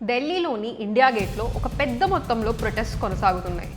ఢిల్లీలోని ఇండియా గేట్లో ఒక పెద్ద మొత్తంలో ప్రొటెస్ట్ కొనసాగుతున్నాయి.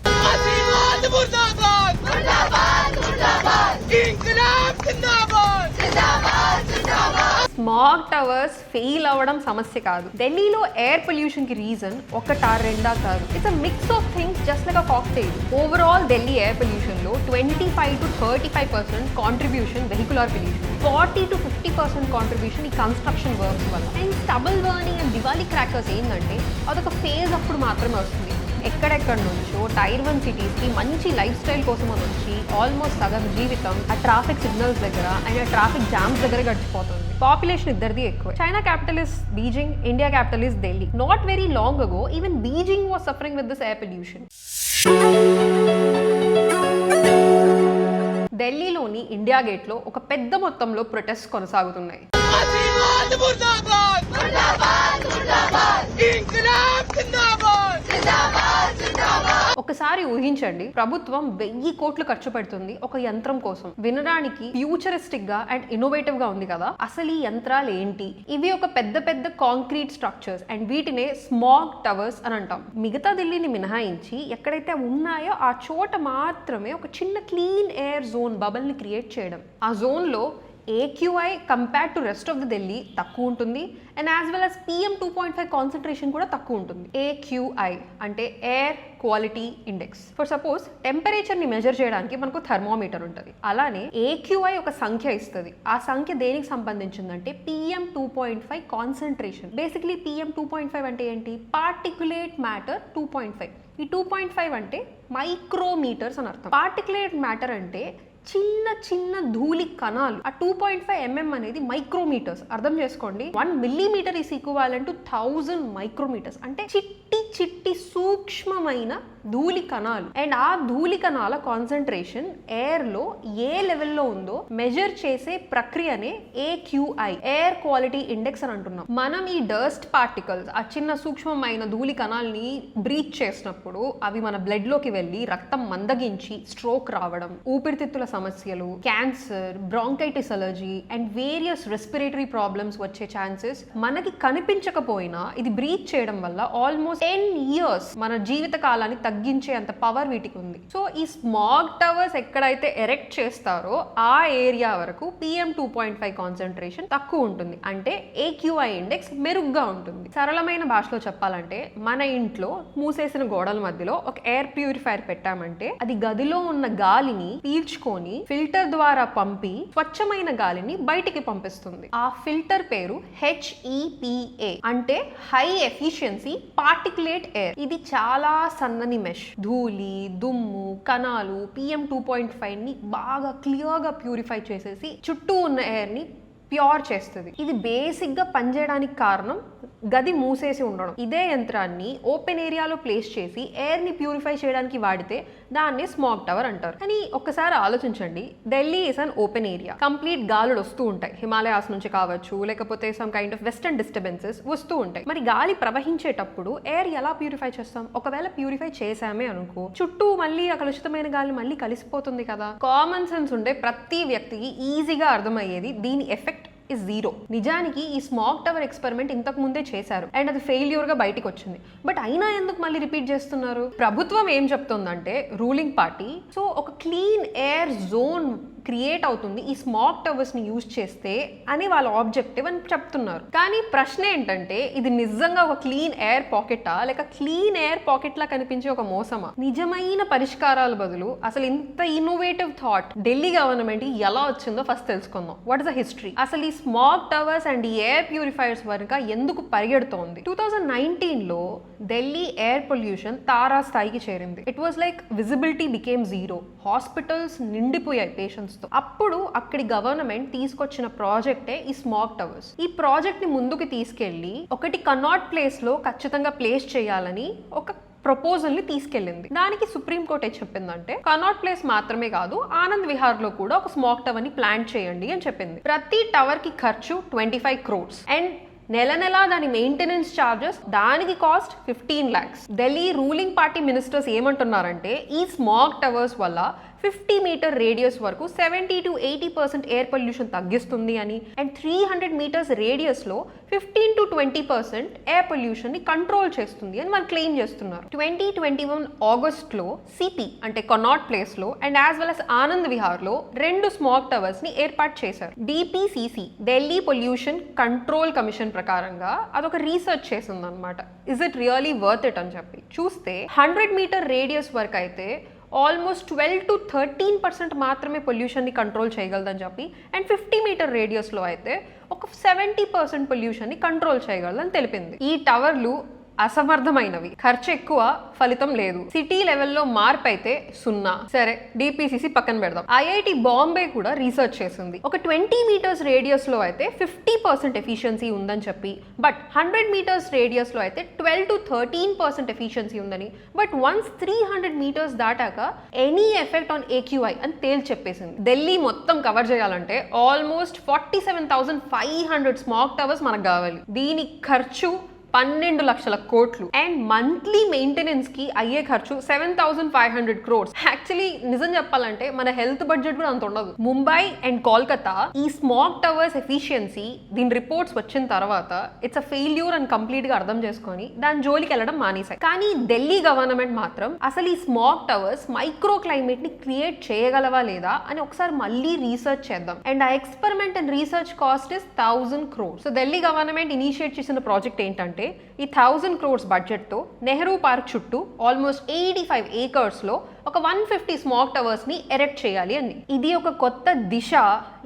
స్మాగ్ టవర్స్ ఫెయిల్ అవ్వడం సమస్య కాదు. ఢిల్లీలో ఎయిర్ పొల్యూషన్ కి రీజన్ ఒకటా రెండా కాదు. It's a mix of things just like a cocktail. Overall Delhi air pollution లో 25 to 35% contribution vehicular pollution, 40 to 50% contribution ఈ కన్స్ట్రక్షన్ వర్క్స్ వల్ల. And stubble burning and Diwali crackers ఏంటంటే అదొక ఫేజ్ అప్పుడు మాత్రమే వస్తుంది. ఎక్కడెక్కడ నుంచో టైర్ 1 సిటీస్కి మంచి లైఫ్ స్టైల్ కోసం అని వచ్చి ఆల్మోస్ట్ సగం జీవితం ఆ ట్రాఫిక్ సిగ్నల్స్ దగ్గర అండ్ ఆ ట్రాఫిక్ జామ్స్ దగ్గర గడిచిపోతుంది. పాపులేషన్ ఇద్దరిది ఎక్కువ. China capital is Beijing, India capital is Delhi. Not very long ago even Beijing was suffering with this air pollution. ఢిల్లీలోని ఇండియా గేట్లో ఒక పెద్ద మొత్తంలో ప్రొటెస్ట్ కొనసాగుతున్నాయి. ఒకసారి ఊహించండి, ప్రభుత్వం 1000 కోట్లు ఖర్చు పెడుతుంది ఒక యంత్రం కోసం. వినడానికి ఫ్యూచరిస్టిక్ గా అండ్ ఇన్నోవేటివ్ గా ఉంది కదా. అసలు ఈ యంత్రాలు ఏంటి? ఇవి ఒక పెద్ద పెద్ద కాంక్రీట్ స్ట్రక్చర్స్ అండ్ వీటినే స్మాగ్ టవర్స్ అని అంటాం. మిగతా ఢిల్లీని మినహాయించి ఎక్కడైతే ఉన్నాయో ఆ చోట మాత్రమే ఒక చిన్న క్లీన్ ఎయిర్ జోన్ బబుల్ ని క్రియేట్ చేయడం. ఆ జోన్ లో AQI compared to rest of the Delhi తక్కువ ఉంటుంది and as well as PM 2.5 concentration కూడా తక్కువ ఉంటుంది. AQI అంటే air quality index. For suppose temperature ని మెజర్ చేయడానికి మనకు థర్మోమీటర్ ఉంటుంది. అలానే AQI ఒక సంఖ్య ఇస్తుంది. ఆ సంఖ్య దేనికి సంబంధించిందంటే PM 2.5 కాన్సన్ట్రేషన్. బేసిక్లీ PM 2.5 అంటే ఏంటి? Particulate matter 2.5. ఈ 2.5 అంటే మైక్రోమీటర్స్ అని అర్థం. పార్టికులేట్ మ్యాటర్ అంటే చిన్న చిన్న ధూళి కణాలు. ఆ 2.5 mm అనేది మైక్రోమీటర్స్. అర్థం చేసుకోండి, 1 millimeter is equivalent to 1000 micrometres. అంటే చిట్టి చిట్టి సూక్ష్మమైన ధూళి కణాలు. అండ్ ఆ ధూళి కణాల కాన్సన్ట్రేషన్ ఎయిర్ లో ఏ లెవెల్లో ఉందో మెజర్ చేసే ప్రక్రియనే AQI, ఎయిర్ క్వాలిటీ ఇండెక్స్ అని అంటున్నాం. మనం ఈ డస్ట్ పార్టికల్స్, ఆ చిన్న సూక్ష్మమైన ధూళి కణాలని బ్రీత్ చేసినప్పుడు అవి మన బ్లడ్ లోకి వెళ్ళి రక్తం మందగించి స్ట్రోక్ రావడం, ఊపిరితిత్తుల సమస్యలు, cancer, bronchitis allergy and various respiratory problems వచ్చే ఛాన్సెస్ మనకి కనిపించకపోయినా ఇది బ్రీత్ చేయడం వల్ల ఆల్మోస్ట్ 10 years మన జీవిత కాలాన్ని తగ్గించే అంత పవర్ వీటికి ఉంది. సో ఈ స్మాగ్ టవర్స్ ఎక్కడైతే ఎరెక్ట్ చేస్తారో ఆ ఏరియా వరకు PM 2.5 కాన్సన్ట్రేషన్ తక్కువ ఉంటుంది. అంటే AQI ఇండెక్స్ మెరుగ్గా ఉంటుంది. సరళమైన భాషలో చెప్పాలంటే మన ఇంట్లో మూసేసిన గోడల మధ్యలో ఒక ఎయిర్ ప్యూరిఫైయర్ పెట్టామంటే అది గదిలో ఉన్న గాలిని పీల్చుకొని ఫిల్టర్ ద్వారా పంపి స్వచ్ఛమైన గాలిని బయటికి పంపిస్తుంది. ఆ ఫిల్టర్ పేరు HEPA అంటే హై ఎఫిషియన్సీ పార్టికులేట్ ఎయిర్. ఇది చాలా సన్నని మెష్. ధూళి, దుమ్ము, కణాలు PM 2.5 ని బాగా క్లియర్ గా ప్యూరిఫై చేసేసి చుట్టూ ఉన్న ఎయిర్ ని ప్యూర్ చేస్తుంది. ఇది బేసిక్ గా పనిచేయడానికి కారణం గది మూసేసి ఉండడం. ఇదే యంత్రాన్ని ఓపెన్ ఏరియాలో ప్లేస్ చేసి ఎయిర్ ని ప్యూరిఫై చేయడానికి వాడితే దాన్ని స్మాగ్ టవర్ అంటారు. కానీ ఒక్కసారి ఆలోచించండి, Delhi is an open area. Complete గాలులు వస్తూ ఉంటాయి, హిమాలయాస్ నుంచి కావచ్చు, లేకపోతే some kind of western disturbances వస్తూ ఉంటాయి. మరి గాలి ప్రవహించేటప్పుడు ఎయిర్ ఎలా ప్యూరిఫై చేస్తాం? ఒకవేళ ప్యూరిఫై చేసామే అనుకో, చుట్టూ మళ్ళీ ఆ కలుషితమైన గాలి మళ్ళీ కలిసిపోతుంది కదా. కామన్ సెన్స్ ఉండే ప్రతి వ్యక్తికి ఈజీగా అర్థమయ్యేది దీని ఎఫెక్ట్ ఇస్ జీరో. నిజానికి ఈ స్మాగ్ టవర్ ఎక్స్పెరిమెంట్ ఇంతకు ముందే చేశారు అండ్ అది ఫెయిల్యూర్ గా బయటకు వచ్చింది. బట్ అయినా ఎందుకు మళ్ళీ రిపీట్ చేస్తున్నారు? ప్రభుత్వం ఏం చెప్తుందంటే, రూలింగ్ పార్టీ, సో ఒక క్లీన్ ఎయిర్ జోన్ క్రియేట్ అవుతుంది ఈ స్మాగ్ టవర్స్ ని యూజ్ చేస్తే అని వాళ్ళ ఆబ్జెక్టివ్ అని చెప్తున్నారు. కానీ ప్రశ్న ఏంటంటే, ఇది నిజంగా ఒక క్లీన్ ఎయిర్ పాకెటా లేక క్లీన్ ఎయిర్ పాకెట్ లా కనిపించే ఒక మోసమా? నిజమైన పరిష్కారాల బదులు అసలు ఇంత ఇన్నోవేటివ్ థాట్ ఢిల్లీ గవర్నమెంట్ ఎలా వచ్చిందో ఫస్ట్ తెలుసుకుందాం. What is the history? అసలు ఈ స్మాగ్ టవర్స్ అండ్ ఈ ఎయిర్ ప్యూరిఫైయర్స్ వరకు ఎందుకు పరిగెడుతోంది? 2019 లో ఢిల్లీ ఎయిర్ పొల్యూషన్ తారా స్థాయికి చేరింది. It was like visibility became zero. Hospitals నిండిపోయాయి పేషెంట్స్ తో. అప్పుడు అక్కడి గవర్నమెంట్ తీసుకొచ్చిన ప్రాజెక్టే ఈ స్మాగ్ టవర్స్. ఈ ప్రాజెక్ట్ ని ముందుకు తీసుకెళ్లి ఒకటి కనాట్ ప్లేస్ లో ఖచ్చితంగా ప్లేస్ చేయాలని ఒక ప్రపోజల్ ని తీసుకెళ్లింది. దానికి సుప్రీంకోర్టు ఏం చెప్పిందంటే, కనాట్ ప్లేస్ మాత్రమే కాదు, ఆనంద్ విహార్ లో కూడా ఒక స్మాగ్ టవర్ ని ప్లాన్ చేయండి అని చెప్పింది. ప్రతి టవర్ కి ఖర్చు 25 crores అండ్ నెల నెల దాని మెయింటెనెన్స్ చార్జెస్, దానికి cost 15 lakhs. Delhi ruling party ministers ఏమంటున్నారంటే, ఈ స్మాగ్ టవర్స్ వల్ల 50 మీటర్ రేడియస్ వరకు 70 to 80% ఎయిర్ పొల్యూషన్ తగ్గిస్తుంది అని, అండ్ 300 మీటర్స్ రేడియస్ లో 15 to 20% ఎయిర్ పొల్యూషన్ ని కంట్రోల్ చేస్తుంది అని వాళ్ళు క్లెయిమ్ చేస్తున్నారు. 2021 ఆగస్ట్ లో సిపి అంటే కొనాట్ ప్లేస్ లో and as well as Anand Vihar లో 2 స్మాగ్ టవర్స్ ని ఏర్పాటు చేశారు. DPCC Delhi pollution control commission ప్రకారంగా అదొక రీసెర్చ్ చేసింది అనమాట. Is it really worth it అని చెప్పి చూస్తే 100 మీటర్ రేడియస్ వరకు అయితే ఆల్మోస్ట్ 12 to 13% మాత్రమే పొల్యూషన్ని కంట్రోల్ చేయగలదని చెప్పి, అండ్ 50 మీటర్ రేడియస్లో అయితే ఒక 70% పొల్యూషన్ని కంట్రోల్ చేయగలదని తెలిపింది. ఈ టవర్లు అసమర్థమైనవి, ఖర్చు ఎక్కువ, ఫలితం లేదు. సిటీ లెవెల్లో మార్పు అయితే 0. సరే, డిపిసిసి పక్కన పెడదాం. ఐఐటి బాంబే కూడా రీసెర్చ్ చేసింది. ఒక 20 మీటర్స్ రేడియస్ లో అయితే 50% ఎఫిషియన్సీ ఉందని చెప్పి, బట్ 100 మీటర్స్ రేడియస్ లో అయితే 12 to 13% ఎఫిషియన్సీ ఉందని, బట్ వన్స్ 300 మీటర్స్ దాటాక ఎనీ ఎఫెక్ట్ ఆన్ ఏక్యూఐ అని తేల్చి చెప్పేసింది. ఢిల్లీ మొత్తం కవర్ చేయాలంటే ఆల్మోస్ట్ 47,500 స్మాగ్ టవర్స్ మనకు కావాలి. దీని ఖర్చు 12 లక్షల కోట్లు అండ్ మంత్లీ మెయింటెనెన్స్ కి అయ్యే ఖర్చు 7,500 crores. యాక్చువల్లీ నిజం చెప్పాలంటే మన హెల్త్ బడ్జెట్ కూడా అంత ఉండదు. ముంబై అండ్ కోల్కతా ఈ స్మాగ్ టవర్స్ ఎఫిషియన్సీ దీని రిపోర్ట్స్ వచ్చిన తర్వాత ఇట్స్ అ ఫెయిల్యూర్ అని కంప్లీట్ గా అర్థం చేసుకొని దాని జోలికి వెళ్ళడం మానేశాయి. కానీ ఢిల్లీ గవర్నమెంట్ మాత్రం అసలు ఈ స్మాగ్ టవర్స్ మైక్రో క్లైమేట్ ని క్రియేట్ చేయగలవా లేదా అని ఒకసారి మళ్ళీ రీసెర్చ్ చేద్దాం. అండ్ ఆ experiment and research cost is 1,000 crores. So Delhi government initiate చేసిన ప్రాజెక్ట్ ఏంటంటే ఈ 1,000 crores బడ్జెట్ తో నెహ్రూ పార్క్ చుట్టూ ఆల్మోస్ట్ 85 acres లో ఒక 150 స్మాగ్ టవర్స్ ని ఎరెక్ట్ చేయాలి అని. ఇది ఒక కొత్త దిశ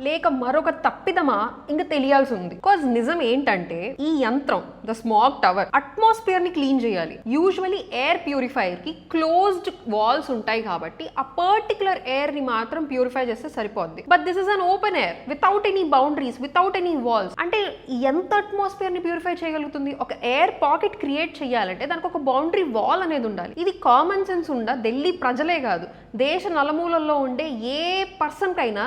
లేక మరొక తప్పిదమా ఇంకా తెలియాల్సి ఉంది. బికాజ్ నిజం ఏంటంటే ఈ యంత్రం ద స్మాగ్ టవర్ అట్మాస్ఫియర్ ని క్లీన్ చేయాలి. యూజువల్లీ ఎయిర్ ప్యూరిఫైయర్ కి క్లోజ్డ్ వాల్స్ ఉంటాయి కాబట్టి ఆ పర్టికులర్ ఎయిర్ ని మాత్రం ప్యూరిఫై చేస్తే సరిపోద్ది. But this is an open air without any boundaries, without any walls. అంటే ఎంత అట్మాస్ఫియర్ ని ప్యూరిఫై చేయగలుగుతుంది? ఒక ఎయిర్ పాకెట్ క్రియేట్ చేయాలంటే దానికి ఒక బౌండరీ వాల్ అనేది ఉండాలి. ఇది కామన్ సెన్స్ ఉండ ఢిల్లీ ప్రజలే కాదు, దేశ నలుమూలల్లో ఉండే ఏ పర్సన్ కైనా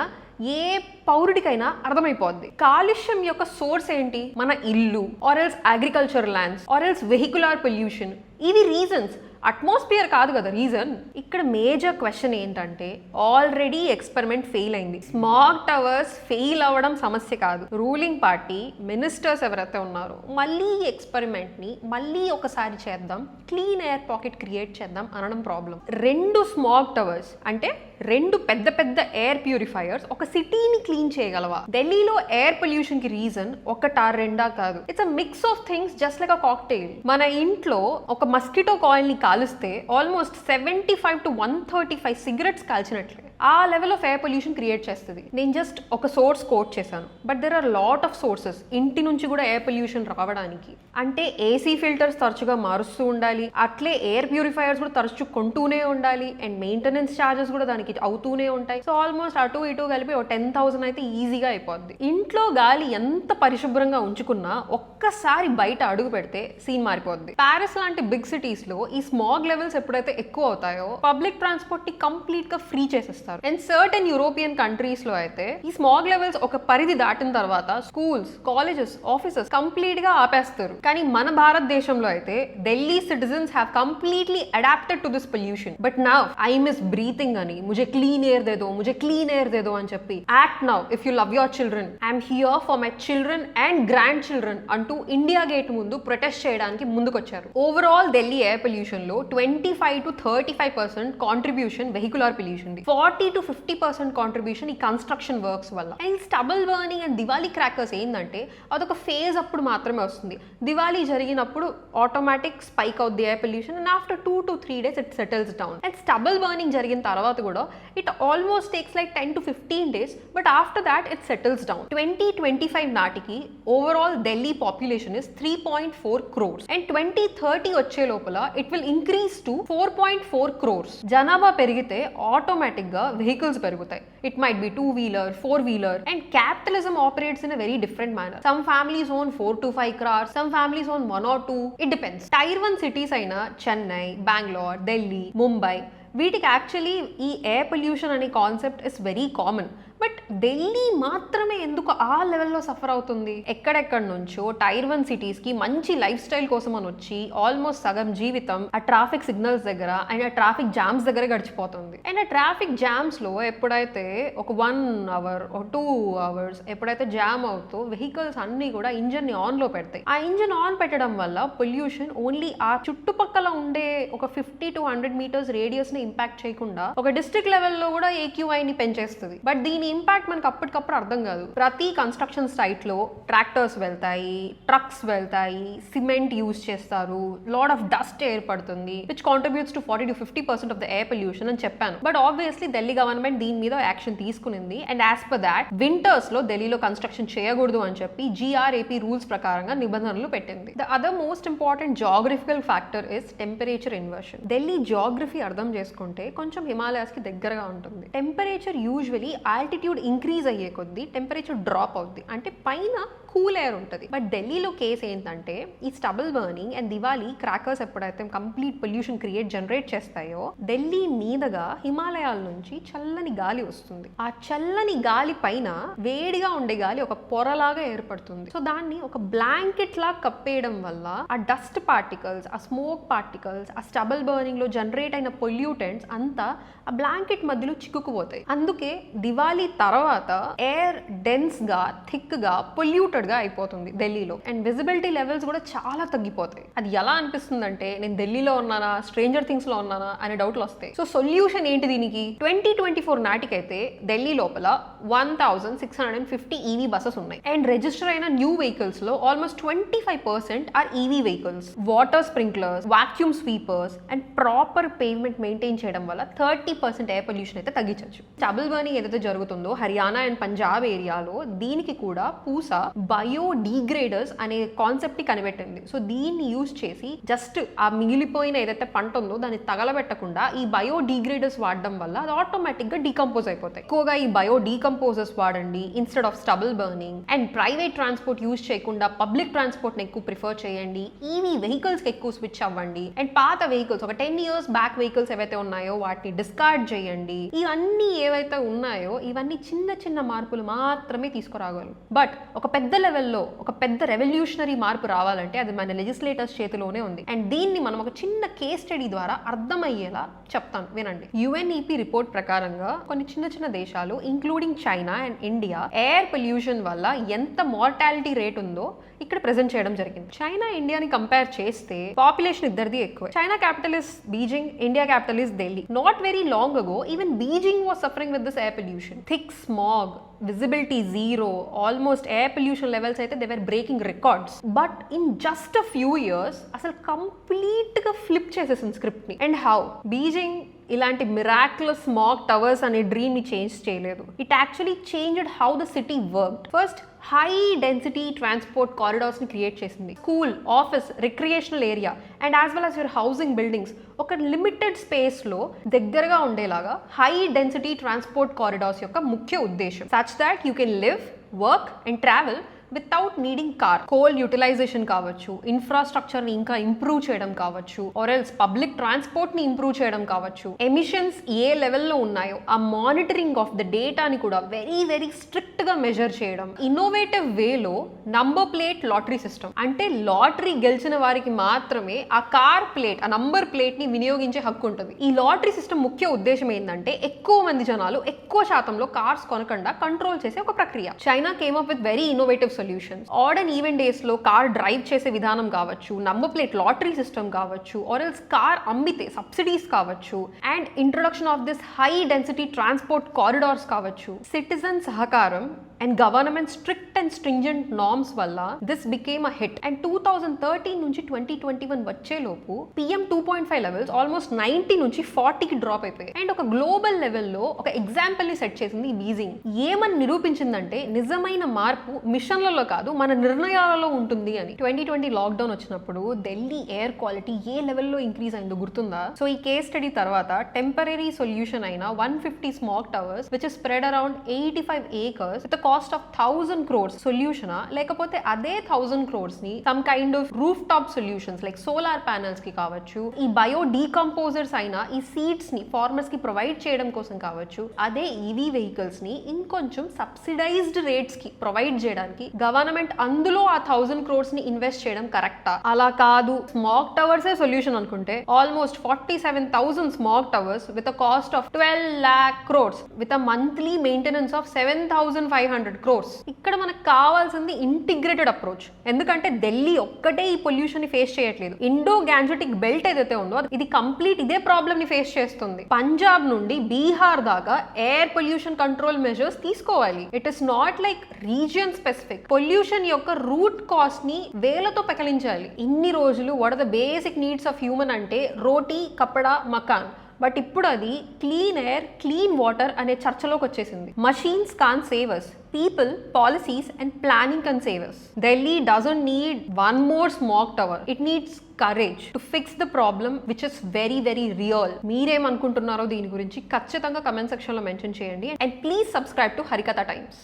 ఏ పౌరుడికైనా అర్థమైపోద్ది. కాలుష్యం యొక్క సోర్స్ ఏంటి? మన ఇల్లు, or else agriculture lands, or else vehicular pollution. ఇవి రీజన్స్, అట్మాస్ఫియర్ కాదు కదా రీజన్. ఇక్కడ మేజర్ క్వశ్చన్ ఏంటంటే ఆల్రెడీ ఎక్స్పెరిమెంట్ ఫెయిల్ అయింది. స్మాగ్ టవర్స్ ఫెయిల్ అవ్వడం సమస్య కాదు. రూలింగ్ పార్టీ మినిస్టర్స్ ఎవరైతే ఉన్నారో మళ్ళీ ఎక్స్పెరిమెంట్ ని మళ్ళీ ఒకసారి చేద్దాం, క్లీన్ ఎయిర్ పాకెట్ క్రియేట్ చేద్దాం అనడం ప్రాబ్లం. 2 స్మాగ్ టవర్స్ అంటే 2 పెద్ద పెద్ద ఎయిర్ ప్యూరిఫైయర్స్ ఒక సిటీని క్లీన్ చేయగలవా? ఢిల్లీలో ఎయిర్ పొల్యూషన్ కి రీజన్ ఒకటా రెండా కాదు. It's a mix of things just like a cocktail. మన ఇంట్లో ఒక మస్కిటో కాయిల్ ని కాలుస్తే ఆల్మోస్ట్ 75 to 135 సిగరెట్స్ కాల్చినట్లే ఆ level of air pollution create చేస్తుంది. నేను జస్ట్ ఒక సోర్స్ కోట్ చేశాను, but there are lot of sources ఇంటి నుంచి కూడా ఎయిర్ పొల్యూషన్ రావడానికి. అంటే ఏసీ ఫిల్టర్స్ తరచుగా మారుస్తూ ఉండాలి, అట్లే ఎయిర్ ప్యూరిఫైయర్స్ కూడా తరచు కొంటూనే ఉండాలి, అండ్ మెయింటెనెన్స్ ఛార్జెస్ కూడా దానికి అవుతూనే ఉంటాయి. సో ఆల్మోస్ట్ అటు ఇటు కలిపి 10,000 అయితే ఈజీగా అయిపోద్ది. ఇంట్లో గాలి ఎంత పరిశుభ్రంగా ఉంచుకున్నా ఒక్కసారి బయట అడుగు పెడితే సీన్ మారిపోద్ది. ప్యారిస్ లాంటి బిగ్ సిటీస్ లో ఈ స్మాగ్ లెవెల్స్ ఎప్పుడైతే ఎక్కువ అవుతాయో పబ్లిక్ ట్రాన్స్పోర్ట్ ని కంప్లీట్ గా ఫ్రీ చేసేస్తారు. అండ్ సర్టెన్ యూరోపియన్ కంట్రీస్ లో అయితే ఈ స్మాగ్ లెవెల్స్ ఒక పరిధి దాటిన తర్వాత స్కూల్స్, కాలేజెస్, ఆఫీసెస్ కంప్లీట్ గా ఆపేస్తారు. కానీ మన భారతదేశంలో అయితే Delhi citizens have completely adapted to this pollution. But now I miss breathing అని, ముझे క్లీన్ ఎయిర్ దే దో, ముझे క్లీన్ ఎయిర్ దే దో అని చెప్పి act now if you love your children, I'm here for my children and grandchildren అంటూ ఇండియా గేట్ ముందు ప్రొటెస్ట్ చేయడానికి ముందుకొచ్చారు. ఓవరాల్ ఢిల్లీ ఎయిర్ పొల్యూషన్ లో 25 to 35% contribution vehicular pollution, 40 to 50% contribution ఈ కన్స్ట్రక్షన్ వర్క్స్ వల్ల. And stubble burning and Diwali crackers ఏంటంటే అదొక phase అప్పుడు మాత్రమే వస్తుంది. దివాళీ జరిగినప్పుడు ఆటోమేటిక్ స్పైక్ అవుద్ది air pollution and after 2 to 3 days it settles down. And stubble burning జరిగిన తర్వాత కూడా it almost takes like 10 to 15 days, but after that it settles down. 2025 నాటికి overall Delhi population is 3.4 crores and 2030 వచ్చే లోపల it will increase to 4.4 crores. జనాభా పెరిగితే automatic గా vehicles పెరుగుతాయి. It might be 2-wheeler, 4-wheeler, and capitalism operates in a very different manner. Some families own 4 to 5 cars, some families own 1 or 2. It depends. Tier 1 cities అయిన చెన్నై, బెంగళూరు, ఢిల్లీ, ముంబై వీటికి actually ఈ air pollution అనే concept is very common. But Delhi మాత్రమే ఎందుకు ఆ లెవెల్లో suffer అవుతుంది? ఎక్కడెక్కడ నుంచో టైర్ 1 సిటీస్ కి మంచి లైఫ్ స్టైల్ కోసం అని వచ్చి ఆల్మోస్ట్ సగం జీవితం ఆ ట్రాఫిక్ సిగ్నల్స్ దగ్గర అండ్ ఆ ట్రాఫిక్ జామ్స్ దగ్గర గడిచిపోతుంది. అండ్ ఆ ట్రాఫిక్ జామ్స్ లో ఎప్పుడైతే ఒక 1 అవర్ 2 అవర్స్ ఎప్పుడైతే జామ్ అవుతూ వెహికల్స్ అన్ని కూడా ఇంజన్ ని ఆన్ లో పెడతాయి. ఆ ఇంజన్ ఆన్ పెట్టడం వల్ల పొల్యూషన్ ఓన్లీ ఆ చుట్టుపక్కల ఉండే ఒక 50 to 100 మీటర్స్ రేడియస్ ని ఇంపాక్ట్ చేయకుండా ఒక డిస్ట్రిక్ట్ లెవెల్లో కూడా AQI ని పెంచేస్తుంది. బట్ దీని ఇంపాక్ట్ మనకు అప్పటికప్పుడు అర్థం కాదు. ప్రతి కన్స్ట్రక్షన్ సైట్ లో ట్రాక్టర్స్ వెళ్తాయి, ట్రక్స్ వెళ్తాయి, సిమెంట్ యూజ్ చేస్తారు, లాట్ ఆఫ్ డస్ట్ ఏర్పడుతుంది which contributes to 40 to 50% of the air pollution అని చెప్పాను. బట్ ఆబ్వియస్లీ ఢిల్లీ గవర్నమెంట్ దీని మీద యాక్షన్ తీసుకునింది. And as per that winters లో ఢిల్లీలో కన్స్ట్రక్షన్ చేయకూడదు అని చెప్పి GRAP రూల్స్ ప్రకారంగా నిబంధనలు పెట్టింది. The other most important geographical factor is temperature inversion. Delhi geography అర్థం చేసుకుంటే కొంచెం హిమాలయాస్ కి దగ్గరగా ఉంటుంది. టెంపరేచర్ యూజువలీ ఆల్టిట్యూడ్ ఇంక్రీజ్ అయ్యే కొద్దీ టెంపరేచర్ డ్రాప్ అవుద్ది, అంటే పైన కూల్ ఎయిర్ ఉంటుంది. బట్ ఢిల్లీలో కేసు ఏంటంటే ఈ stubble burning and Diwali crackers ఎప్పుడైతే కంప్లీట్ పొల్యూషన్ జనరేట్ చేస్తాయో ఢిల్లీ మీదగా హిమాలయాల నుంచి చల్లని గాలి వస్తుంది. ఆ చల్లని గాలి పైన వేడిగా ఉండే గాలి ఒక పొరలాగా ఏర్పడుతుంది. సో దాన్ని ఒక బ్లాంకెట్ లాగా కప్పేయడం వల్ల ఆ డస్ట్ పార్టికల్స్, ఆ స్మోక్ పార్టికల్స్, ఆ స్టబుల్ బర్నింగ్ లో జనరేట్ అయిన పొల్యూటెంట్స్ అంతా ఆ బ్లాంకెట్ మధ్యలో చిక్కుకుపోతాయి. అందుకే దివాళీ తర్వాత ఎయిర్ డెన్స్ గా, థిక్ గా, పొల్యూటెడ్ గా అయిపోతుంది ఢిల్లీలో. అండ్ విజిబిలిటీ లెవెల్స్ కూడా చాలా తగ్గిపోతాయి. అది ఎలా అనిపిస్తుంది అంటే నేను ఢిల్లీలో ఉన్నానా, స్ట్రేంజర్ థింగ్స్ లో ఉన్నానా అనే డౌట్లు వస్తాయి. సో సొల్యూషన్ ఏంటి దీనికి? 2024 నాటికైతే ఢిల్లీ లోపల 1650 EV బసెస్ ఉన్నాయి. అండ్ రిజిస్టర్ అయిన న్యూ వెహికల్స్ లో almost 25% are EV vehicles. Water sprinklers, vacuum sweepers and proper pavement maintain చేయడం వల్ల 30% ఎయిర్ పొల్యూషన్ అయితే తగ్గించవచ్చు. స్టబుల్ బర్నింగ్ ఏదైతే జరుగుతుందో హర్యానా అండ్ పంజాబ్ ఏరియాలో దీనికి కూడా పూసా బయోడీగ్రేడర్స్ అనే కాన్సెప్ట్ ని కనిపెట్టింది. సో దీన్ని యూజ్ చేసి జస్ట్ ఆ మిగిలిపోయిన ఏదైతే పంట ఉందో దాన్ని తగలబెట్టకుండా ఈ బయోడీగ్రేడర్స్ వాడడం వల్ల అది ఆటోమేటిక్ గా డీకంపోజ్ అయిపోతాయి. ఎక్కువగా ఈ బయో డీకంపోజర్స్ వాడండి instead of stubble burning. And private transport use చేయకుండా పబ్లిక్ ట్రాన్స్పోర్ట్ ని ఎక్కువ ప్రిఫర్ చేయండి. ఈవీ వెహికల్స్ కి ఎక్కువ స్విచ్ అవ్వండి. అండ్ పాత వెహికల్స్, ఒక 10 years బ్యాక్ వెహికల్స్ ఏవైతే ఉన్నాయో వాటిని డిస్కార్డ్ చేయండి. ఇవన్నీ ఏవైతే ఉన్నాయో ఇవన్నీ చిన్న చిన్న మార్పులు మాత్రమే తీసుకురాగలరు. బట్ ఒక పెద్ద లెవెల్లో ఒక పెద్ద రెవల్యూషనరీ మార్పు రావాలంటే అది మన లెజిస్లేటర్స్ చేతిలోనే ఉంది. అండ్ దీన్ని మనం ఒక చిన్న కేస్ స్టడీ ద్వారా అర్థమయ్యేలా చెప్తాను, వినండి. UNEP రిపోర్ట్ ప్రకారంగా కొన్ని చిన్న చిన్న దేశాలు including China and India air pollution వల్ల ఎంత మార్టాలిటీ రేట్ ఉందో ఇక్కడ ప్రెజెంట్ చేయడం జరిగింది. చైనా ఇండియాని కంపేర్ చేస్తే పాపులేషన్ ఇద్దరిది ఎక్కువ. China capital is Beijing, India capital is Delhi. Not very long ago even Beijing was suffering with this air pollution. Thick smog, visibility zero, almost air pollution levels అయితే they were breaking records. But in just a few years అసలు complete గా flip చేసేసింది script ని. And how? Beijing ఇలాంటి miraculous smog towers అనే dream ని change చేయలేదు. It actually changed how the city worked. First high density transport corridors ని create చేసింది. School, office, recreational area and as well as your housing buildings ఒక limited space లో దగ్గరగా ఉండేలాగా high density transport corridors యొక్క ముఖ్య ఉద్దేశం. Such that you can live, work and travel without needing car. Coal utilisation కావచ్చు, infrastructure ని ఇంకా ఇంప్రూవ్ చేయడం కావచ్చు, ఆర్ ఎల్స్ పబ్లిక్ ట్రాన్స్పోర్ట్ ని ఇంప్రూవ్ చేయడం కావచ్చు. ఎమిషన్స్ ఏ లెవెల్లో ఉన్నాయో ఆ మానిటరింగ్ ఆఫ్ ద డేటాని కూడా వెరీ వెరీ స్ట్రిక్ట్ గా మెజర్ చేయడం. ఇన్నోవేటివ్ వేలో నంబర్ ప్లేట్ లాటరీ సిస్టమ్, అంటే లాటరీ గెలిచిన వారికి మాత్రమే ఆ కార్ ప్లేట్, ఆ నంబర్ ప్లేట్ ని వినియోగించే హక్కు ఉంటుంది. ఈ లాటరీ సిస్టమ్ ముఖ్య ఉద్దేశం ఏంటంటే ఎక్కువ మంది జనాలు ఎక్కువ శాతంలో కార్స్ కొనకుండా కంట్రోల్ చేసే ఒక ప్రక్రియ. China came up with very innovative solutions. Odd and even days లో కార్ డ్రైవ్ చేసే విధానం కావచ్చు, నంబర్ ప్లేట్ లాటరీ సిస్టమ్ కావచ్చు, ఆర్ ఎల్స్ కార్ అమ్మితే సబ్సిడీస్ కావచ్చు, and introduction of this high density transport corridors కావచ్చు. సిటిజన్ సహకారం and government strict and stringent norms వల్ల this became a hit. And 2013 నుంచి 2021 వచ్చేలోపు PM 2.5 లెవెల్స్ ఆల్మోస్ట్ 90 నుంచి 40కి drop అయిపోయాయి. అండ్ ఒక గ్లోబల్ లెవెల్లో ఒక ఎగ్జాంపుల్ ని సెట్ చేసింది బీజింగ్. ఏమని నిరూపించిందంటే నిజమైన మార్పు మిషన్ మనుషులలో కాదు మన నిర్ణయాలలో ఉంటుంది అని. 2020 లాక్డౌన్ వచ్చినప్పుడు ఢిల్లీ ఎయిర్ క్వాలిటీ ఏ లెవెల్లో ఇంక్రీజ్ అయిందో గుర్తుందా? సో ఈ కేస్ స్టడీ తర్వాత టెంపరరీ సొల్యూషన్ అయిన 150 smog towers which is spread around 85 acres with cost of 1000 crores సొల్యూషనా, లేకపోతే అదే 1000 crores ని some kind of roof top solutions like solar panels కి కావచ్చు, ఈ బయో డీకంపోజర్స్ అయిన ఈ సీడ్స్ ని ఫార్మర్స్ కి ప్రొవైడ్ చేయడం కోసం కావచ్చు, అదే ఈవీ వెహికల్స్ ని ఇంకొంచెం సబ్సిడైజ్డ్ రేట్స్ కి ప్రొవైడ్ చేయడానికి గవర్నమెంట్ అందులో ఆ 1000 crores ని ఇన్వెస్ట్ చేయడం కరెక్టా? అలా కాదు, స్మాగ్ టవర్సే సొల్యూషన్ అనుకుంటే almost 47,000 smog towers with a cost of 12 lakh crores with a monthly maintenance of 7,500 crores. ఇక్కడ మనకు కావాల్సింది ఇంటిగ్రేటెడ్ అప్రోచ్. ఎందుకంటే ఢిల్లీ ఒక్కటే ఈ పొల్యూషన్ ని ఫేస్ చేయట్లేదు. ఇండో గ్యాంజెటిక్ బెల్ట్ ఏదైతే ఉందో ఇది కంప్లీట్ ఇదే ప్రాబ్లమ్ ని ఫేస్ చేస్తుంది. పంజాబ్ నుండి బీహార్ దాకా ఎయిర్ పొల్యూషన్ కంట్రోల్ మెజర్స్ తీసుకోవాలి. It is not like region specific. Pollution యొక్క రూట్ కాస్ట్ ని వేలతో పెకలించాలి. ఇన్ని రోజులు what are the basic needs of human అంటే రోటీ, కపడా, మకాన్. బట్ ఇప్పుడు అది క్లీన్ ఎయిర్, క్లీన్ వాటర్ అనే చర్చలోకి వచ్చేసింది. Machines can save us. People, policies and planning can save us. Delhi doesn't need one more smog tower. It needs courage to fix the problem which is very very real. మీరేమనుకుంటున్నారో దీని గురించి ఖచ్చితంగా comment section లో mention చేయండి. And please subscribe to Harikatha Times.